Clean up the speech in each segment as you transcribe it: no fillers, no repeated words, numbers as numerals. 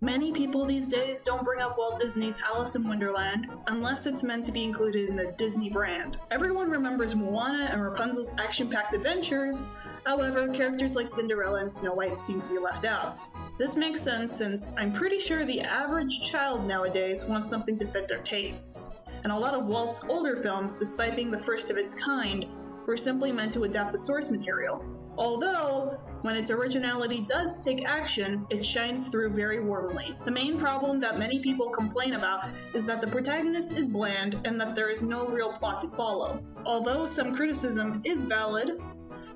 Many people these days don't bring up Walt Disney's Alice in Wonderland unless it's meant to be included in the Disney brand. Everyone remembers Moana and Rapunzel's action-packed adventures. However, characters like Cinderella and Snow White seem to be left out. This makes sense since I'm pretty sure the average child nowadays wants something to fit their tastes. And a lot of Walt's older films, despite being the first of its kind, were simply meant to adapt the source material. Although, when its originality does take action, it shines through very warmly. The main problem that many people complain about is that the protagonist is bland and that there is no real plot to follow. Although some criticism is valid,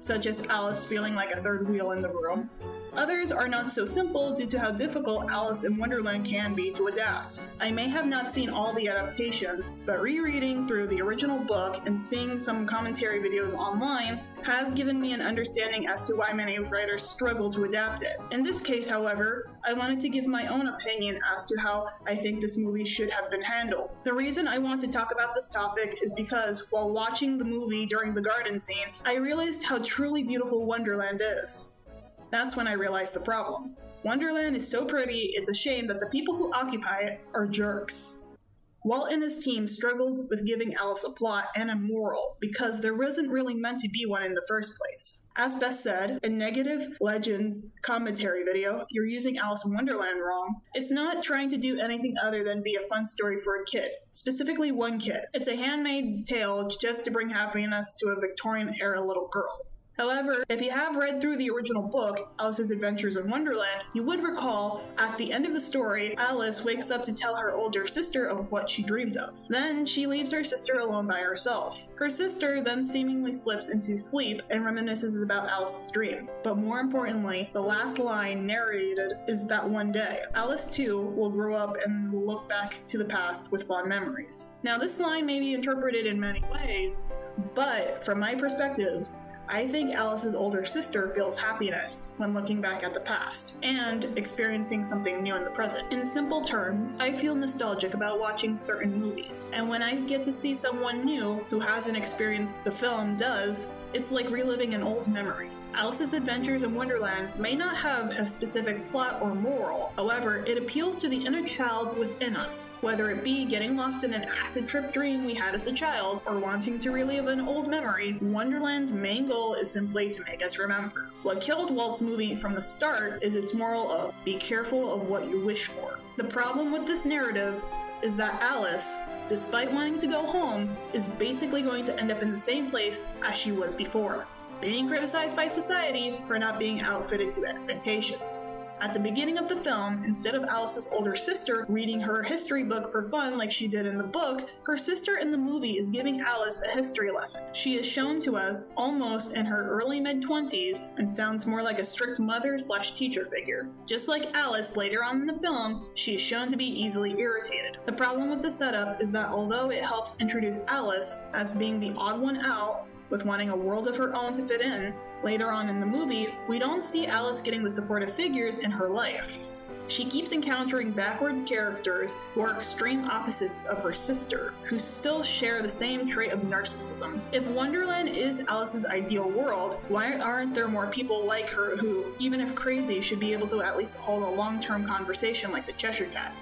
such as Alice feeling like a third wheel in the room, others are not so simple due to how difficult Alice in Wonderland can be to adapt. I may have not seen all the adaptations, but rereading through the original book and seeing some commentary videos online has given me an understanding as to why many writers struggle to adapt it. In this case, however, I wanted to give my own opinion as to how I think this movie should have been handled. The reason I want to talk about this topic is because while watching the movie during the garden scene, I realized how truly beautiful Wonderland is. That's when I realized the problem. Wonderland is so pretty, it's a shame that the people who occupy it are jerks. Walt and his team struggled with giving Alice a plot and a moral because there wasn't really meant to be one in the first place. As Beth said, in Negative Legends commentary video, you're using Alice in Wonderland wrong. It's not trying to do anything other than be a fun story for a kid, specifically one kid. It's a handmade tale just to bring happiness to a Victorian-era little girl. However, if you have read through the original book, Alice's Adventures in Wonderland, you would recall, at the end of the story, Alice wakes up to tell her older sister of what she dreamed of. Then, she leaves her sister alone by herself. Her sister then seemingly slips into sleep and reminisces about Alice's dream. But more importantly, the last line narrated is that one day, Alice too will grow up and will look back to the past with fond memories. Now, this line may be interpreted in many ways, but from my perspective, I think Alice's older sister feels happiness when looking back at the past and experiencing something new in the present. In simple terms, I feel nostalgic about watching certain movies, and when I get to see someone new who hasn't experienced the film does, it's like reliving an old memory. Alice's Adventures in Wonderland may not have a specific plot or moral, however, it appeals to the inner child within us, whether it be getting lost in an acid trip dream we had as a child or wanting to relive an old memory. Wonderland's main goal is simply to make us remember. What killed Walt's movie from the start is its moral of be careful of what you wish for. The problem with this narrative is that Alice, despite wanting to go home, is basically going to end up in the same place as she was before, being criticized by society for not being outfitted to expectations. At the beginning of the film, instead of Alice's older sister reading her history book for fun like she did in the book, her sister in the movie is giving Alice a history lesson. She is shown to us almost in her early mid-20s and sounds more like a strict mother/teacher figure. Just like Alice later on in the film, she is shown to be easily irritated. The problem with the setup is that although it helps introduce Alice as being the odd one out, with wanting a world of her own to fit in, later on in the movie, we don't see Alice getting the supportive figures in her life. She keeps encountering backward characters who are extreme opposites of her sister, who still share the same trait of narcissism. If Wonderland is Alice's ideal world, why aren't there more people like her who, even if crazy, should be able to at least hold a long-term conversation like the Cheshire Cat?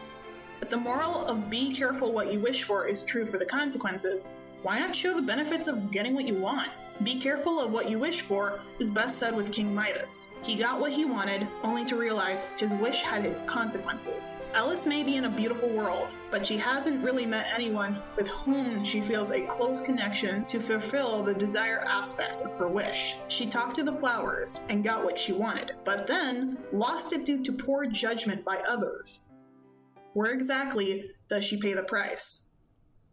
If the moral of be careful what you wish for is true for the consequences, why not show the benefits of getting what you want? Be careful of what you wish for is best said with King Midas. He got what he wanted, only to realize his wish had its consequences. Alice may be in a beautiful world, but she hasn't really met anyone with whom she feels a close connection to fulfill the desire aspect of her wish. She talked to the flowers and got what she wanted, but then lost it due to poor judgment by others. Where exactly does she pay the price?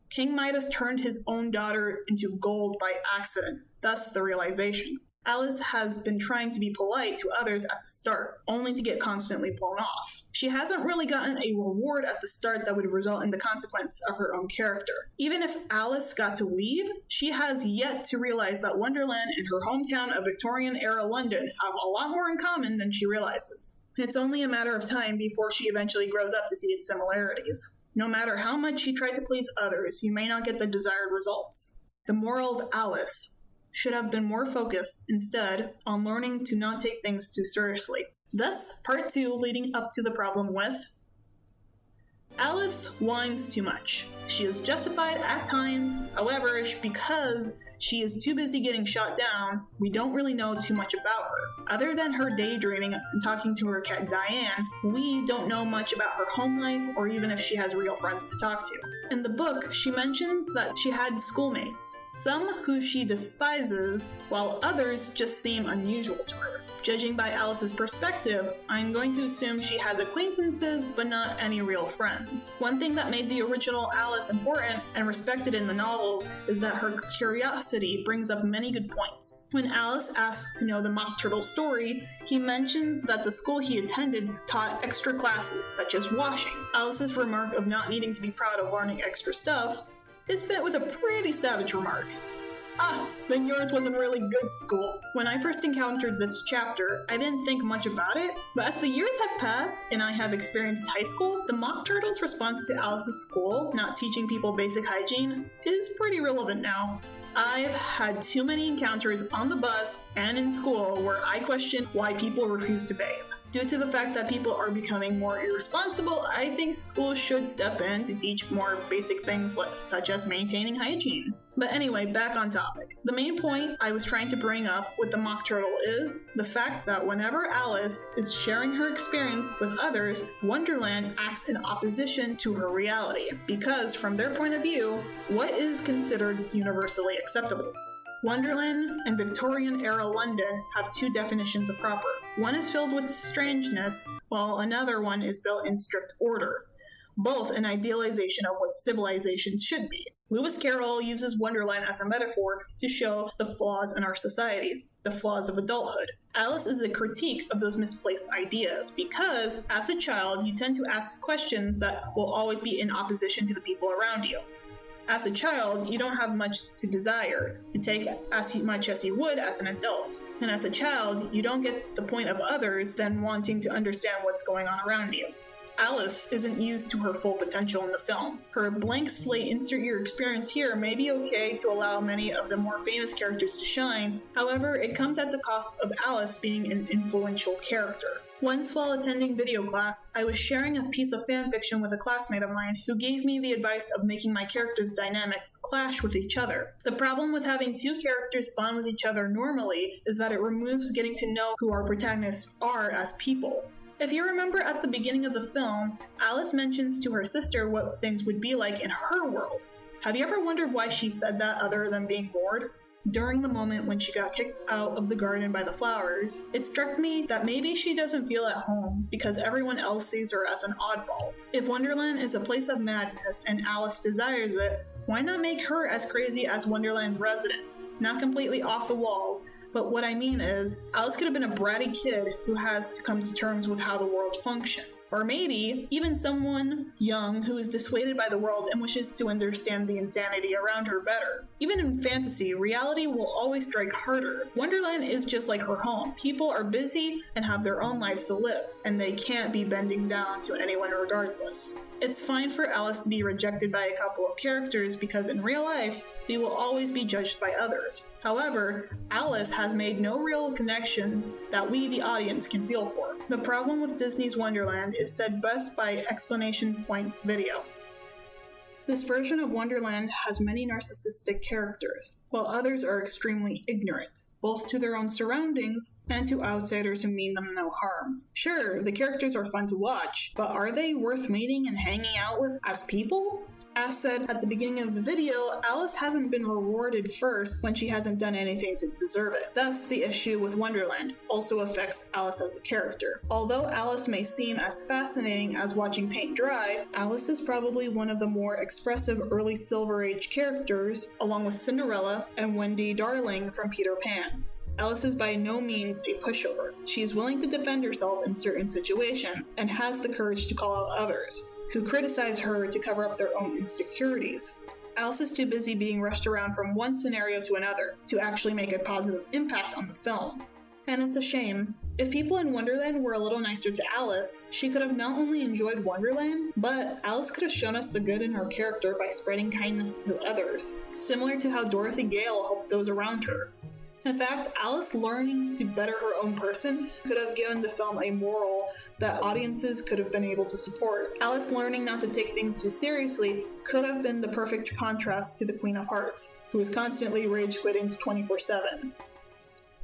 King Midas turned his own daughter into gold by accident, thus the realization. Alice has been trying to be polite to others at the start, only to get constantly blown off. She hasn't really gotten a reward at the start that would result in the consequence of her own character. Even if Alice got to leave, she has yet to realize that Wonderland and her hometown of Victorian-era London have a lot more in common than she realizes. It's only a matter of time before she eventually grows up to see its similarities. No matter how much you try to please others, you may not get the desired results. The moral of Alice should have been more focused, instead, on learning to not take things too seriously. Thus, part 2 leading up to the problem with Alice whines too much. She is justified at times, however, because she is too busy getting shot down, we don't really know too much about her. Other than her daydreaming and talking to her cat Diane, we don't know much about her home life or even if she has real friends to talk to. In the book, she mentions that she had schoolmates, some who she despises, while others just seem unusual to her. Judging by Alice's perspective, I'm going to assume she has acquaintances, but not any real friends. One thing that made the original Alice important and respected in the novels is that her curiosity brings up many good points. When Alice asks to know the Mock Turtle story, he mentions that the school he attended taught extra classes, such as washing. Alice's remark of not needing to be proud of learning extra stuff is met with a pretty savage remark. Ah, then yours was a really good school. When I first encountered this chapter, I didn't think much about it, but as the years have passed and I have experienced high school, the Mock Turtle's response to Alice's school not teaching people basic hygiene is pretty relevant now. I've had too many encounters on the bus and in school where I question why people refuse to bathe. Due to the fact that people are becoming more irresponsible, I think schools should step in to teach more basic things such as maintaining hygiene. But anyway, back on topic. The main point I was trying to bring up with the Mock Turtle is the fact that whenever Alice is sharing her experience with others, Wonderland acts in opposition to her reality, because from their point of view, what is considered universally acceptable? Wonderland and Victorian-era London have two definitions of proper. One is filled with strangeness, while another one is built in strict order, both an idealization of what civilization should be. Lewis Carroll uses Wonderland as a metaphor to show the flaws in our society, the flaws of adulthood. Alice is a critique of those misplaced ideas because, as a child, you tend to ask questions that will always be in opposition to the people around you. As a child, you don't have much to desire, to take as much as you would as an adult. And as a child, you don't get the point of others than wanting to understand what's going on around you. Alice isn't used to her full potential in the film. Her blank slate insert your experience here may be okay to allow many of the more famous characters to shine, however, it comes at the cost of Alice being an influential character. Once while attending video class, I was sharing a piece of fanfiction with a classmate of mine who gave me the advice of making my characters' dynamics clash with each other. The problem with having two characters bond with each other normally is that it removes getting to know who our protagonists are as people. If you remember at the beginning of the film, Alice mentions to her sister what things would be like in her world. Have you ever wondered why she said that other than being bored? During the moment when she got kicked out of the garden by the flowers, it struck me that maybe she doesn't feel at home because everyone else sees her as an oddball. If Wonderland is a place of madness and Alice desires it, why not make her as crazy as Wonderland's residents? Not completely off the walls, but what I mean is, Alice could have been a bratty kid who has to come to terms with how the world functions. Or maybe, even someone young who is dissuaded by the world and wishes to understand the insanity around her better. Even in fantasy, reality will always strike harder. Wonderland is just like her home. People are busy and have their own lives to live, and they can't be bending down to anyone regardless. It's fine for Alice to be rejected by a couple of characters because in real life, we will always be judged by others. However, Alice has made no real connections that we, the audience, can feel for. The problem with Disney's Wonderland is said best by Explanations Points video. This version of Wonderland has many narcissistic characters, while others are extremely ignorant, both to their own surroundings and to outsiders who mean them no harm. Sure, the characters are fun to watch, but are they worth meeting and hanging out with as people? As said at the beginning of the video, Alice hasn't been rewarded first when she hasn't done anything to deserve it. Thus, the issue with Wonderland also affects Alice as a character. Although Alice may seem as fascinating as watching paint dry, Alice is probably one of the more expressive early Silver Age characters, along with Cinderella and Wendy Darling from Peter Pan. Alice is by no means a pushover. She is willing to defend herself in certain situations, and has the courage to call out others who criticize her to cover up their own insecurities. Alice is too busy being rushed around from one scenario to another to actually make a positive impact on the film. And it's a shame. If people in Wonderland were a little nicer to Alice, she could have not only enjoyed Wonderland, but Alice could have shown us the good in her character by spreading kindness to others, similar to how Dorothy Gale helped those around her. In fact, Alice learning to better her own person could have given the film a moral that audiences could have been able to support. Alice learning not to take things too seriously could have been the perfect contrast to the Queen of Hearts, who is constantly rage quitting 24/7.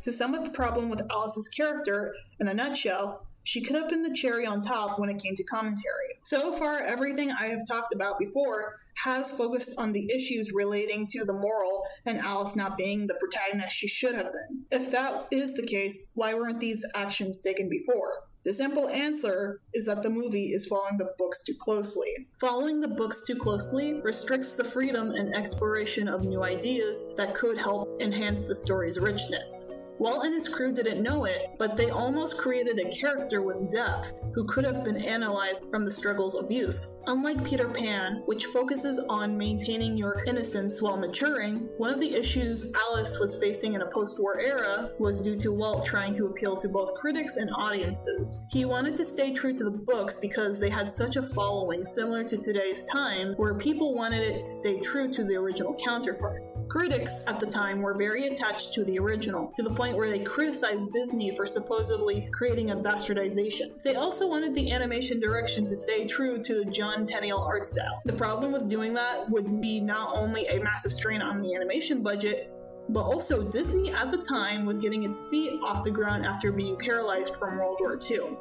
To sum up the problem with Alice's character, in a nutshell, she could have been the cherry on top when it came to commentary. So far, everything I have talked about before has focused on the issues relating to the moral and Alice not being the protagonist she should have been. If that is the case, why weren't these actions taken before? The simple answer is that the movie is following the books too closely. Following the books too closely restricts the freedom and exploration of new ideas that could help enhance the story's richness. Walt and his crew didn't know it, but they almost created a character with depth who could have been analyzed from the struggles of youth. Unlike Peter Pan, which focuses on maintaining your innocence while maturing, one of the issues Alice was facing in a post-war era was due to Walt trying to appeal to both critics and audiences. He wanted to stay true to the books because they had such a following similar to today's time, where people wanted it to stay true to the original counterpart. Critics at the time were very attached to the original, to the point where they criticized Disney for supposedly creating a bastardization. They also wanted the animation direction to stay true to the John Tenniel art style. The problem with doing that would be not only a massive strain on the animation budget, but also Disney at the time was getting its feet off the ground after being paralyzed from World War II.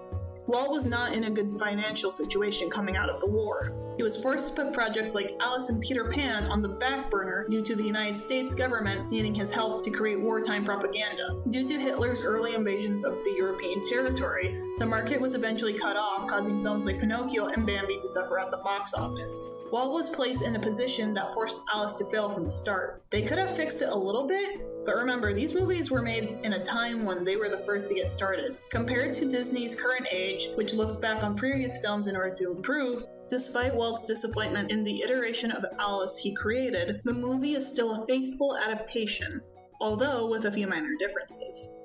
Walt was not in a good financial situation coming out of the war. He was forced to put projects like Alice and Peter Pan on the back burner due to the United States government needing his help to create wartime propaganda. Due to Hitler's early invasions of the European territory, the market was eventually cut off, causing films like Pinocchio and Bambi to suffer at the box office. Walt was placed in a position that forced Alice to fail from the start. They could have fixed it a little bit, but remember, these movies were made in a time when they were the first to get started. Compared to Disney's current age, which looked back on previous films in order to improve, despite Walt's disappointment in the iteration of Alice he created, the movie is still a faithful adaptation, although with a few minor differences.